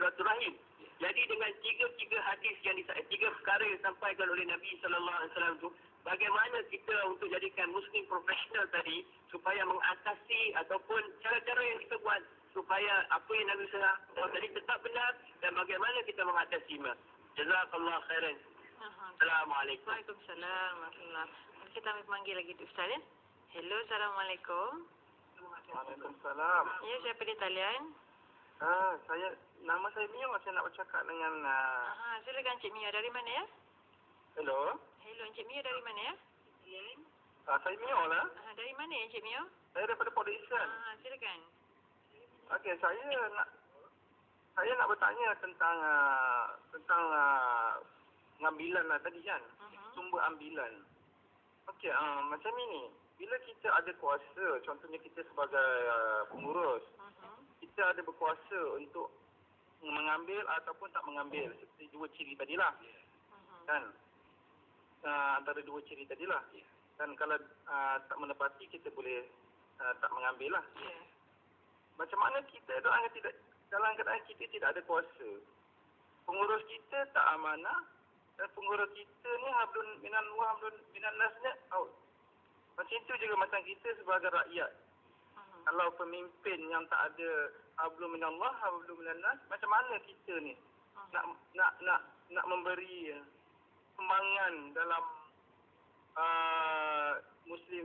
silaturahim. Jadi dengan tiga hadis yang tiga perkara yang disampaikan oleh Nabi sallallahu alaihi wasallam itu, bagaimana kita untuk jadikan muslim profesional tadi supaya mengatasi ataupun cara-cara yang kita buat supaya apa yang Nabi sallallahu tadi tetap benar dan bagaimana kita mengatasinya. Jazakallah khairan. Assalamualaikum. Waalaikumsalam warahmatullahi. Kita panggil lagi tu Ustaz ya. Hello, Assalamualaikum. Waalaikumsalam. Ya, siapa di talian? Nama saya Mio, saya nak bercakap dengan... Silakan Encik Mio, dari mana ya? Hello? Hello, Encik Mio dari mana ya? Saya Mio lah. Dari mana ya Encik Mio? Saya daripada Port Dickson. Silakan. Okey, saya nak bertanya tentang pengambilan lah tadi kan. Sumber ambilan. Okey, macam ini. Bila kita ada kuasa, contohnya kita sebagai pengurus, kita ada berkuasa untuk mengambil ataupun tak mengambil, seperti dua ciri tadilah. Kan? Antara dua ciri tadilah. Dan kalau tak menepati, kita boleh tak mengambil lah. Macam mana kita dalam keadaan kita tidak ada kuasa? Pengurus kita tak amanah dan pengurus kita ni hablun minallah hablun minannasnya out. Macam itu juga macam kita sebagai rakyat. Kalau pemimpin yang tak ada hablum minallah hablum minannas, macam mana kita ni nak memberi sumbangan dalam muslim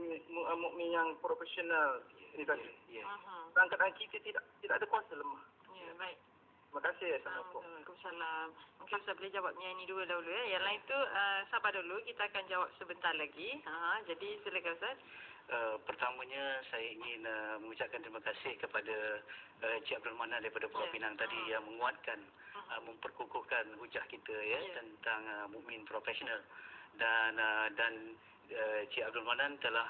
mukmin yang profesional ini tadi. Dalam keadaan kita tidak ada kuasa, lemah. Ya, baik. Terima kasih. Assalamualaikum. Waalaikumsalam. Mungkin Ustaz boleh jawabnya ini dulu dahulu ya. Yang lain tu sabar dulu, kita akan jawab sebentar lagi. Jadi silakan Ustaz. Pertamanya saya ingin mengucapkan terima kasih kepada Cik Abdul Manan daripada Pulau Pinang tadi yang menguatkan, memperkukuhkan hujah kita tentang mukmin profesional. Dan Cik Abdul Manan telah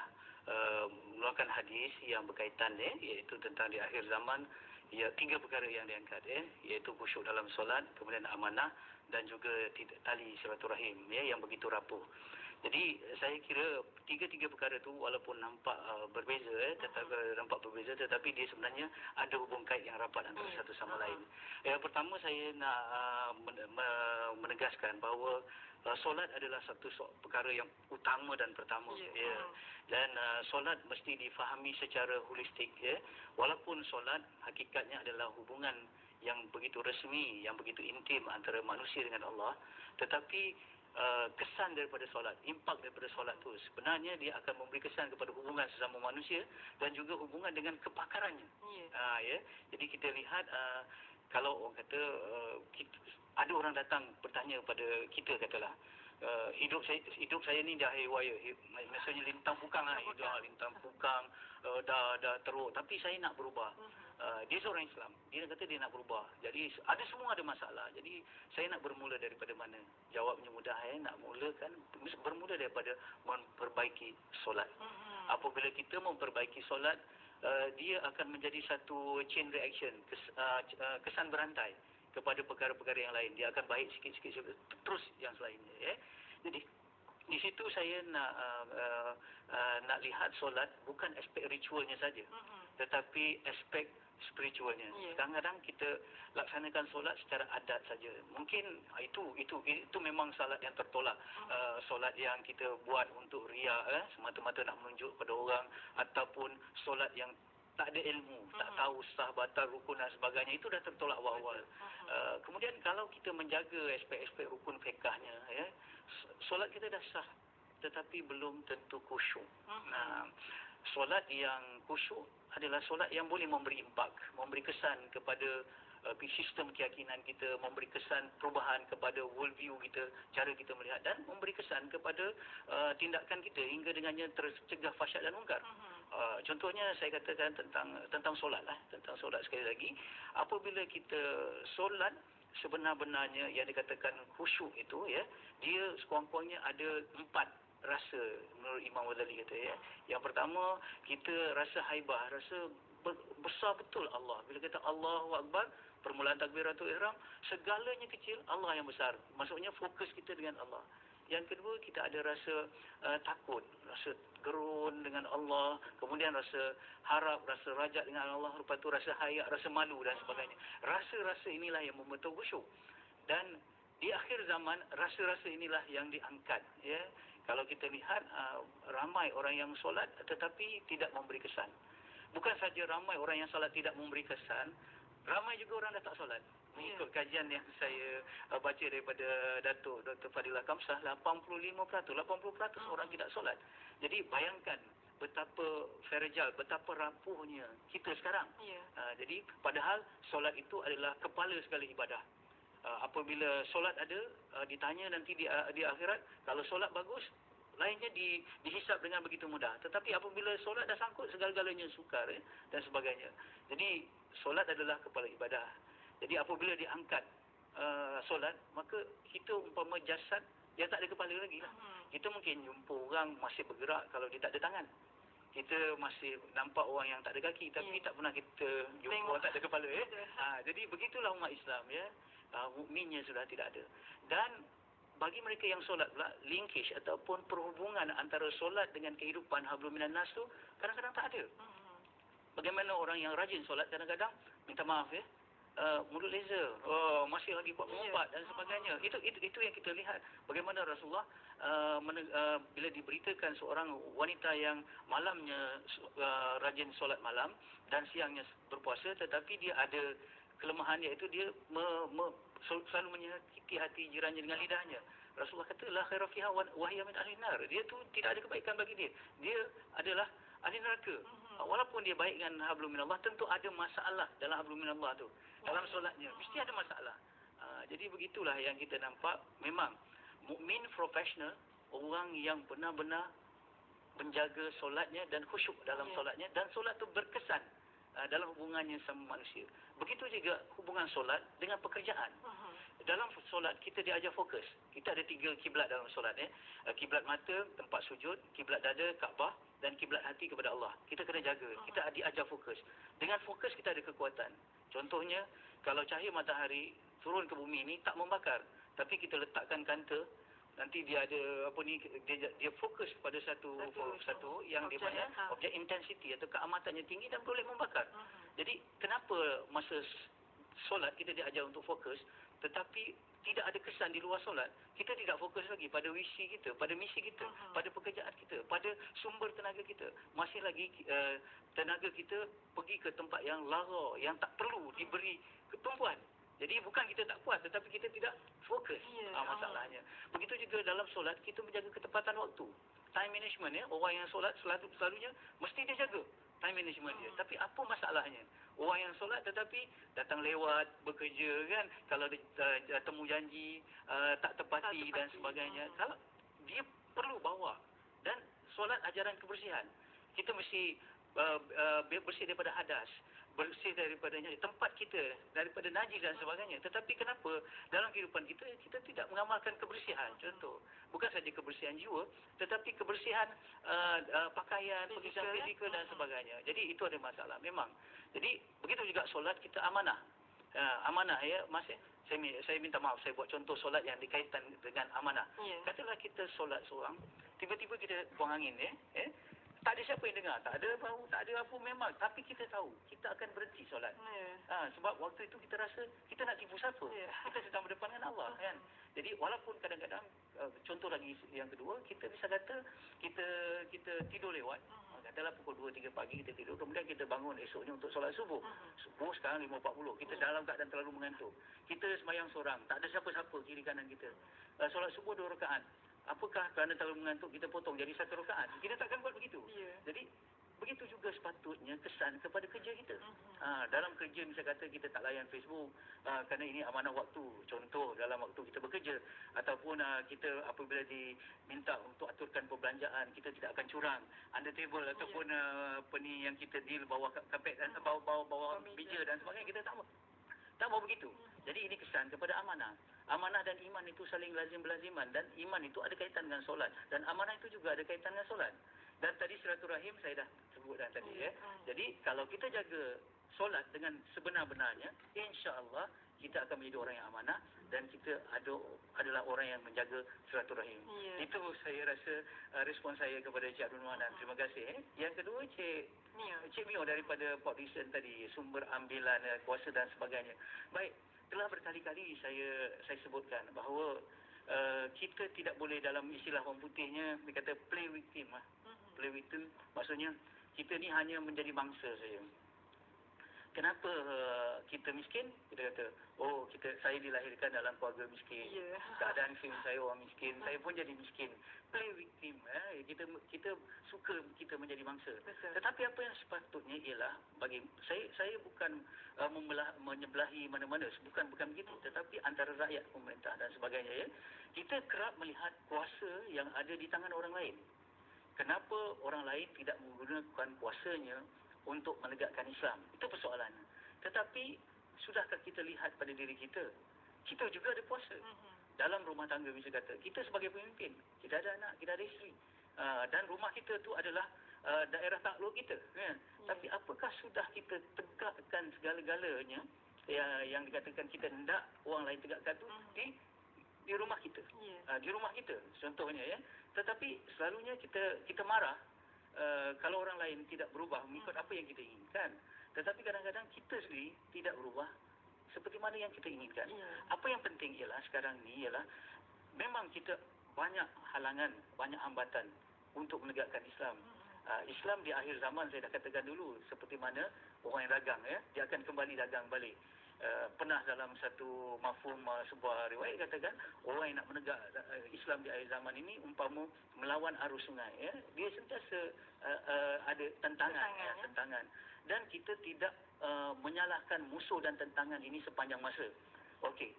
mengeluarkan hadis yang berkaitan iaitu tentang di akhir zaman. Ya, 3 perkara yang diangkat iaitu khusyuk dalam solat, kemudian amanah dan juga tali silaturahim yang begitu rapuh. Jadi saya kira tiga perkara tu walaupun nampak berbeza tetapi dia sebenarnya ada hubung kait yang rapat antara satu sama lain. Yang pertama saya nak menegaskan bahawa solat adalah satu perkara yang utama dan pertama. Dan solat mesti difahami secara holistik. Walaupun solat hakikatnya adalah hubungan yang begitu resmi, yang begitu intim antara manusia dengan Allah, tetapi kesan daripada solat, impak daripada solat tu sebenarnya dia akan memberi kesan kepada hubungan sesama manusia dan juga hubungan dengan kepakarannya. Jadi kita lihat kalau orang kata ada orang datang bertanya pada kita, katalah hidup saya ni dah haywire, maksudnya lintang pukang lintang pukang, dah teruk, tapi saya nak berubah. Dia seorang Islam, dia kata dia nak berubah. Jadi semua ada masalah. Jadi saya nak bermula daripada mana? Jawabnya mudah, nak mulakan bermula daripada memperbaiki solat. Apabila kita memperbaiki solat, dia akan menjadi satu chain reaction, kesan berantai kepada perkara-perkara yang lain. Dia akan baik sikit-sikit terus yang selainnya. Jadi di situ saya nak lihat solat bukan aspek ritualnya saja, tetapi aspek spiritualnya. Kadang-kadang kita laksanakan solat secara adat saja. Mungkin itu memang solat yang tertolak. Solat yang kita buat untuk riak, semata-mata nak menunjuk pada orang, ataupun solat yang tak ada ilmu, tak tahu sah, batal, rukun dan sebagainya, itu dah tertolak awal-awal. Kemudian kalau kita menjaga aspek-aspek rukun fiqahnya, solat kita dah sah, tetapi belum tentu khusyuk. Solat yang khusyuk adalah solat yang boleh memberi impak, memberi kesan kepada sistem keyakinan kita, memberi kesan perubahan kepada world view kita, cara kita melihat, dan memberi kesan kepada tindakan kita hingga dengannya tercegah fahsyat dan mungkar. Contohnya saya katakan tentang solat lah, tentang solat sekali lagi. Apabila kita solat sebenar-benarnya yang dikatakan khusyuk itu, dia sekurang-kurangnya ada 4 rasa menurut Imam Ghazali kata. Yang pertama, kita rasa haibah, rasa besar betul Allah. Bila kata Allahu Akbar, permulaan takbiratul ihram, segalanya kecil, Allah yang besar. Maksudnya fokus kita dengan Allah. Yang kedua, kita ada rasa takut, rasa gerun dengan Allah, kemudian rasa harap, rasa rajak dengan Allah, lepas tu rasa hayak, rasa malu dan sebagainya. Rasa-rasa inilah yang membentuk khusyuk. Dan di akhir zaman, rasa-rasa inilah yang diangkat. Ya. Kalau kita lihat, ramai orang yang solat tetapi tidak memberi kesan. Bukan saja ramai orang yang solat tidak memberi kesan, ramai juga orang dah tak solat. Mengikut kajian yang saya baca daripada Datuk Dr. Fadilah Kamsah, 85%, 80% orang tidak solat. Jadi bayangkan betapa fragile, betapa rapuhnya kita sekarang. Jadi padahal solat itu adalah kepala segala ibadah. Apabila solat ada, ditanya nanti di akhirat, kalau solat bagus, lainnya dihisap dengan begitu mudah. Tetapi apabila solat dah sangkut, segala-galanya sukar dan sebagainya. Jadi solat adalah kepala ibadah. Jadi apabila diangkat solat, maka kita umpama jasad, dia tak ada kepala lagi lah. Kita mungkin jumpa orang masih bergerak kalau dia tak ada tangan. Kita masih nampak orang yang tak ada kaki, tapi tak pernah kita jumpa orang tak ada kepala. Jadi begitulah umat Islam, ya. Mukminnya sudah tidak ada. Dan bagi mereka yang solat pula, linkage ataupun perhubungan antara solat dengan kehidupan hablum minan nas tu kadang-kadang tak ada. Bagaimana orang yang rajin solat kadang-kadang minta maaf, ya, mulut laser, masih lagi buat mengumpat dan sebagainya. Itu yang kita lihat. Bagaimana Rasulullah bila diberitakan seorang wanita yang malamnya rajin solat malam dan siangnya berpuasa, tetapi dia ada kelemahan, iaitu dia selalu menyakiti hati jirannya dengan lidahnya. Rasulullah kata, la khaira fiha wa hiya min ahli nar. Dia tu tidak ada kebaikan bagi dia. Dia adalah ahli neraka. Walaupun dia baik dengan hablum minallah, tentu ada masalah dalam hablum minallah tu. Dalam solatnya mesti ada masalah. Jadi begitulah yang kita nampak. Memang mukmin profesional, orang yang benar-benar menjaga solatnya dan khusyuk dalam solatnya, dan solat tu berkesan dalam hubungannya sama manusia. Begitu juga hubungan solat dengan pekerjaan. Dalam solat kita diajar fokus. Kita ada 3 kiblat dalam solat, kiblat mata, tempat sujud, kiblat dada, Kaabah, dan kiblat hati kepada Allah. Kita kena jaga. Kita diajar fokus. Dengan fokus kita ada kekuatan. Contohnya, kalau cahaya matahari turun ke bumi ini tak membakar, tapi kita letakkan kanta, nanti dia ada dia fokus pada satu yang dia banyak objek intensity atau keamatannya tinggi dan boleh membakar. Jadi kenapa masa solat kita diajar untuk fokus, tetapi tidak ada kesan di luar solat? Kita tidak fokus lagi pada visi kita, pada misi kita, pada pekerjaan kita, pada sumber tenaga kita. Masih lagi tenaga kita pergi ke tempat yang lara, yang tak perlu diberi ketumpuan. Jadi bukan kita tak puas, tetapi kita tidak fokus. Masalahnya. Begitu juga dalam solat, kita menjaga ketepatan waktu. Time management, ya. Orang yang solat selalunya mesti dia jaga time management dia. Tapi apa masalahnya? Orang yang solat tetapi datang lewat, bekerja, kan, kalau dia temu janji tak tepati dan sebagainya. Kalau dia perlu bawa, dan solat ajaran kebersihan. Kita mesti bersih daripada hadas, bersih daripada tempat kita, daripada najis dan sebagainya. Tetapi kenapa dalam kehidupan kita tidak mengamalkan kebersihan? Contoh, bukan saja kebersihan jiwa, tetapi kebersihan pakaian, kebersihan fizikal dan sebagainya. Jadi itu ada masalah memang. Jadi begitu juga solat kita amanah. Amanah, ya, Mas. Saya minta maaf, saya buat contoh solat yang dikaitkan dengan amanah. Katalah kita solat seorang, tiba-tiba kita buang angin, tak ada siapa yang dengar, tak ada bau, tak ada apa memang. Tapi kita tahu, kita akan berhenti solat. Sebab waktu itu kita rasa kita nak tipu siapa? Kita sedang berdepan dengan Allah, kan? Jadi walaupun kadang-kadang, contoh lagi yang kedua, kita bisa kata kita tidur lewat. Katalah pukul 2-3 pagi kita tidur, kemudian kita bangun esoknya untuk solat subuh. Subuh sekarang 5.40, kita dalam keadaan terlalu mengantuk. Kita sembahyang seorang, tak ada siapa-siapa kiri kanan kita. Solat subuh 2 rakaat. Apakah kerana terlalu mengantuk kita potong jadi 1 rakaat? Kita takkan buat begitu. Jadi begitu juga sepatutnya kesan kepada kerja kita. Dalam kerja misalnya kata kita tak layan Facebook kerana ini amanah waktu. Contoh dalam waktu kita bekerja, ataupun kita apabila diminta untuk aturkan perbelanjaan, kita tidak akan curang under table ataupun yang kita deal bawah kapet dan bawah meja dan sebagainya. Kita tak mau begitu. Jadi ini kesan kepada amanah. Amanah dan iman itu saling lazim-belaziman, dan iman itu ada kaitan dengan solat, dan amanah itu juga ada kaitan dengan solat. Dan tadi silaturahim saya dah sebutkan tadi, ya. Jadi kalau kita jaga solat dengan sebenar-benarnya, insya-Allah kita akan menjadi orang yang amanah dan kita adalah orang yang menjaga silaturahim. Itu saya rasa respon saya kepada Cik Abdul Manan. Terima kasih. Yang kedua, Cik Mio daripada Port Dickson tadi, sumber ambilan kuasa dan sebagainya. Baik, telah berkali-kali saya sebutkan bahawa kita tidak boleh, dalam istilah orang putihnya dia kata play victim. Play victim maksudnya kita ni hanya menjadi mangsa saja. Kenapa kita miskin? Kita kata, saya dilahirkan dalam keluarga miskin. Keadaan saya orang miskin, saya pun jadi miskin. Play victim. Kita suka kita menjadi mangsa. Betul. Tetapi apa yang sepatutnya ialah, bagi saya bukan menyebelahi mana-mana, bukan begitu. Tetapi antara rakyat, pemerintah dan sebagainya, kita kerap melihat kuasa yang ada di tangan orang lain. Kenapa orang lain tidak menggunakan kuasanya untuk menegakkan Islam? Itu persoalannya. Tetapi sudahkah kita lihat pada diri kita? Kita juga ada puasa. Dalam rumah tangga, bisa kata, kita sebagai pemimpin, kita ada anak, kita ada isteri. Dan rumah kita tu adalah daerah takluk kita. Tapi apakah sudah kita tegakkan segala-galanya yang dikatakan kita hendak orang lain tegakkan tu di rumah kita. Di rumah kita contohnya, tetapi selalunya kita marah kalau orang lain tidak berubah mengikut apa yang kita inginkan. Tetapi kadang-kadang kita sendiri tidak berubah seperti mana yang kita inginkan. Apa yang penting ialah sekarang ni ialah memang kita banyak halangan, banyak hambatan untuk menegakkan Islam. Islam di akhir zaman, saya dah katakan dulu, seperti mana orang yang dagang, dia akan kembali dagang balik. Pernah dalam satu mafhum sebuah riwayat katakan, orang yang nak menegak Islam di akhir zaman ini umpama melawan arus sungai. Dia sentiasa ada tentangan. Dan kita tidak menyalahkan musuh dan tentangan ini sepanjang masa. Okey,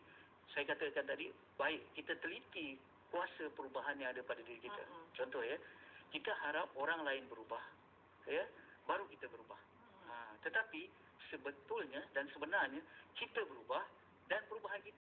saya katakan tadi, baik kita teliti kuasa perubahan yang ada pada diri kita. Contoh, kita harap orang lain berubah, baru kita berubah. Tetapi sebetulnya dan sebenarnya kita berubah dan